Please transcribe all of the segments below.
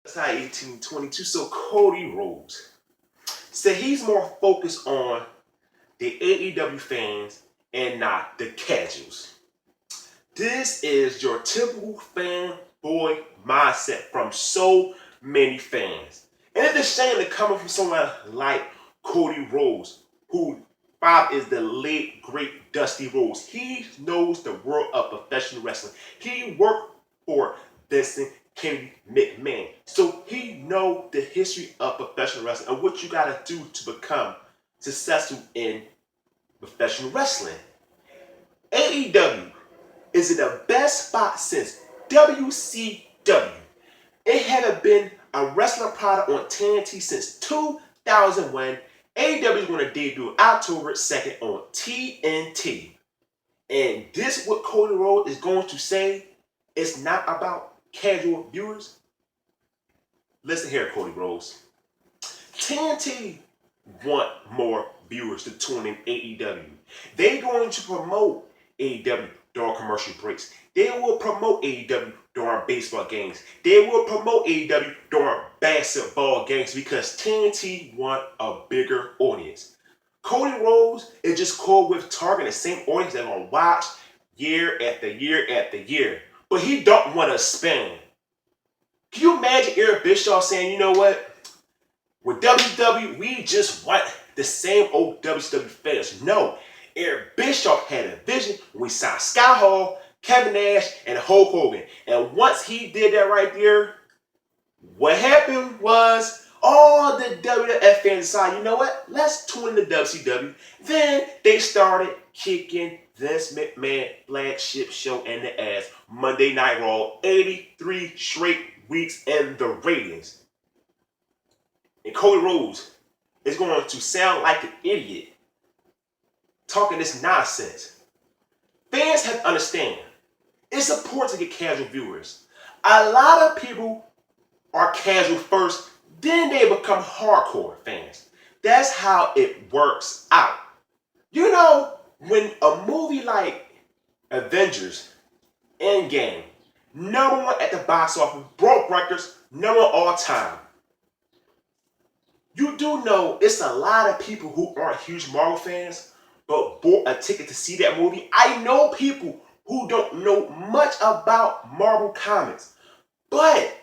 Side 1822. So Cody Rhodes said he's more focused on the AEW fans and not the casuals. This is your typical fanboy mindset from so many fans. And it's a shame that coming from someone like Cody Rhodes, who Bob is the late great Dusty Rhodes. He knows the world of professional wrestling. He worked for Vincent Kennedy McMahon. So he knows the history of professional wrestling and what you gotta do to become successful in professional wrestling. AEW is in the best spot since WCW. It hadn't been a wrestling product on TNT since 2001. AEW is going to debut October 2nd on TNT. And this what Cody Rhodes is going to say. It's not about casual viewers. Listen here, Cody Rhodes. TNT want more viewers to tune in AEW. They're going to promote AEW during commercial breaks. They will promote AEW during baseball games. They will promote AEW during basketball games because TNT want a bigger audience. Cody Rhodes is just cool with targeting the same audience they're going to watch year after year after year. But he don't want to spend. Can you imagine Eric Bischoff saying, you know what? With WWE, we just want the same old WCW fans. No, Eric Bischoff had a vision when we signed Scott Hall, Kevin Nash, and Hulk Hogan. And once he did that right there, what happened was all the WWF fans decided, you know what? Let's tune in to WCW. Then they started kicking Vince McMahon flagship show in the ass. Monday Night Raw, 83 straight weeks in the ratings. And Cody Rhodes is going to sound like an idiot talking this nonsense. Fans have to understand it's important to get casual viewers. A lot of people are casual first, then they become hardcore fans. That's how it works out. You know, when a movie like Avengers Endgame, number one at the box office, broke records, number one all time. You do know it's a lot of people who aren't huge Marvel fans, but bought a ticket to see that movie. I know people who don't know much about Marvel comics, but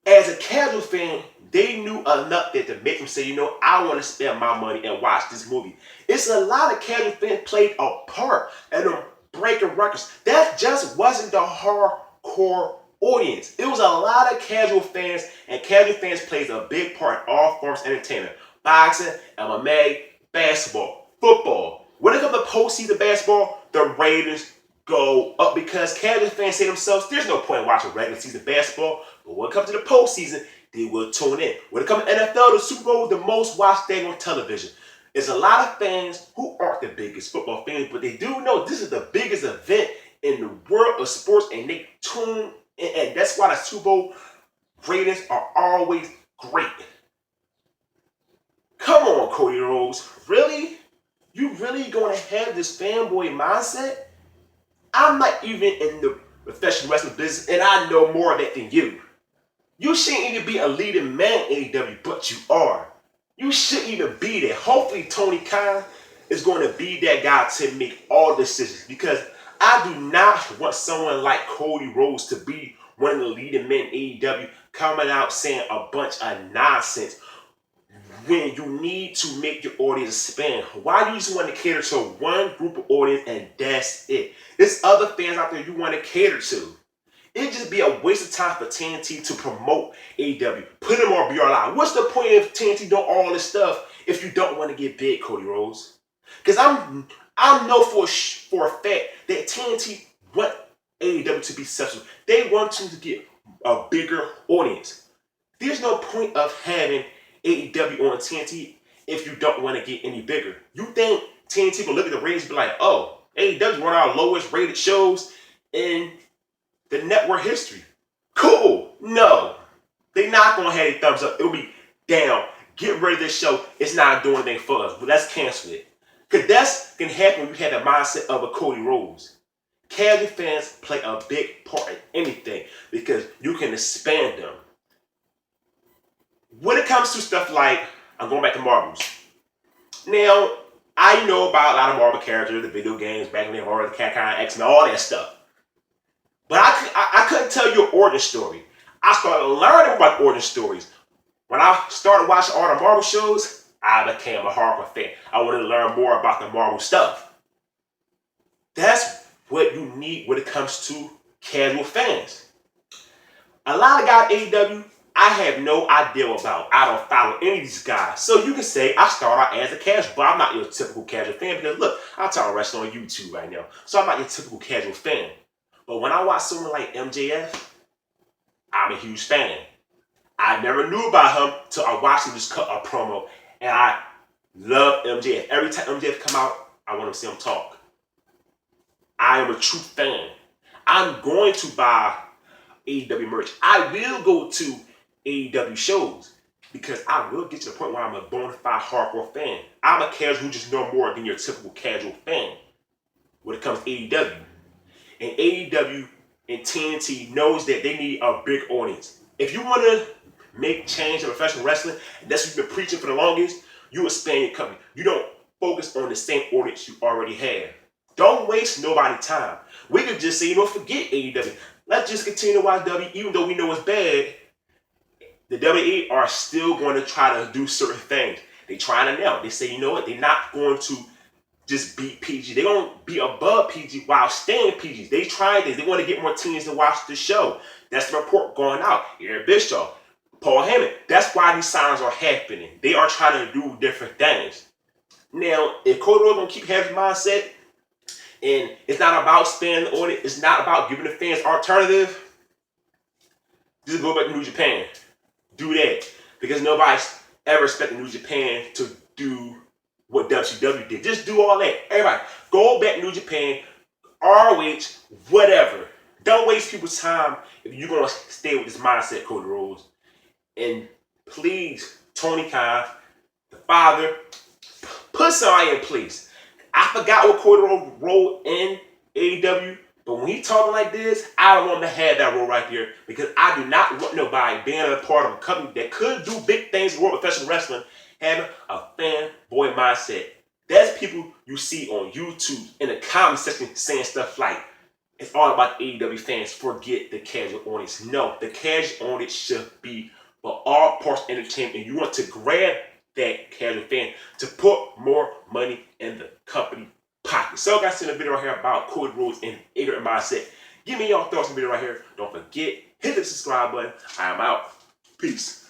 as a casual fan, they knew enough that to make them say, you know, I want to spend my money and watch this movie. It's a lot of casual fans played a part in them breaking records. That just wasn't the hardcore audience. It was a lot of casual fans, and casual fans plays a big part in all forms of entertainment. Boxing, MMA, basketball, football. When it comes to postseason basketball, the ratings go up because casual fans say themselves, there's no point in watching regular season basketball, but when it comes to the postseason, they will tune in. When it comes to NFL, the Super Bowl is the most watched thing on television. There's a lot of fans who aren't the biggest football fans, but they do know this is the biggest event in the world of sports, and they tune in, and that's why the Super Bowl ratings are always great. Come on, Cody Rhodes. Really? You really gonna have this fanboy mindset? I'm not even in the professional wrestling business, and I know more of that than you. You shouldn't even be a leading man in AEW, but you are. You shouldn't even be there. Hopefully, Tony Khan is going to be that guy to make all decisions because I do not want someone like Cody Rhodes to be one of the leading men in AEW coming out saying a bunch of nonsense when you need to make your audience spend. Why do you just want to cater to one group of audience and that's it? There's other fans out there you want to cater to. It'd just be a waste of time for TNT to promote AEW. Put them on BR Live. What's the point of TNT doing all this stuff if you don't want to get big, Cody Rhodes? Because I know for a fact that TNT want AEW to be successful. They want you to get a bigger audience. There's no point of having AEW on TNT if you don't want to get any bigger. You think TNT will look at the ratings and be like, oh, AEW one of our lowest rated shows in the network history. Cool. No. They're not going to have a thumbs up. It'll be down. Get rid of this show. It's not doing anything for us. But let's cancel it. Because that's can happen when you have the mindset of a Cody Rhodes. Casual fans play a big part in anything because you can expand them. when it comes to stuff like, I'm going back to Marvels. Now, I know about a lot of Marvel characters, the video games, back when they were the Cat X-Men, all that stuff. But I couldn't tell you an origin story. I started learning about origin stories. When I started watching all the Marvel shows, I became a hardcore fan. I wanted to learn more about the Marvel stuff. That's what you need when it comes to casual fans. A lot of guys at AEW, I have no idea about. I don't follow any of these guys. So you can say I start out as a casual, but I'm not your typical casual fan because look, I'm talking wrestling on YouTube right now. So I'm not your typical casual fan. But when I watch someone like MJF, I'm a huge fan. I never knew about him till I watched him just cut a promo. And I love MJF. Every time MJF come out, I want to see him talk. I am a true fan. I'm going to buy AEW merch. I will go to AEW shows because I will get to the point where I'm a bona fide hardcore fan. I'm a casual who just know more than your typical casual fan when it comes to AEW. And AEW and TNT knows that they need a big audience. If you want to make change in professional wrestling, and that's what you've been preaching for the longest, you expand your company. You don't focus on the same audience you already have. Don't waste nobody's time. We could just say, forget AEW. Let's just continue to watch W, even though we know it's bad. The WWE are still going to try to do certain things. They're trying to now. They say, they're not going to just beat PG. They're going to be above PG while staying PG. They try this. They want to get more teens to watch the show. That's the report going out. Eric Bischoff, Paul Heyman. That's why these signs are happening. They are trying to do different things. Now, if Cody Rhodes going to keep having mindset, and it's not about spending on it, it's not about giving the fans alternative, just go back to New Japan. Do that. Because nobody's ever expected New Japan to do what WCW did. Just do all that. Everybody, go back to New Japan, ROH, whatever. Don't waste people's time if you're going to stay with this mindset, Cody Rhodes. And please, Tony Khan, the father, put somebody in place. I forgot what Cody Rhodes role in AEW, but when he talking like this, I don't want him to have that role right there because I do not want nobody being a part of a company that could do big things in world professional wrestling having a fanboy mindset. That's people you see on YouTube in the comment section saying stuff like, it's all about the AEW fans. Forget the casual audience. No, the casual audience should be for all parts of entertainment. And you want to grab that casual fan to put more money in the company pocket. So guys, in the video right here about Cody Rhodes and ignorant mindset. Give me your thoughts on the video right here. Don't forget, hit the subscribe button. I am out. Peace.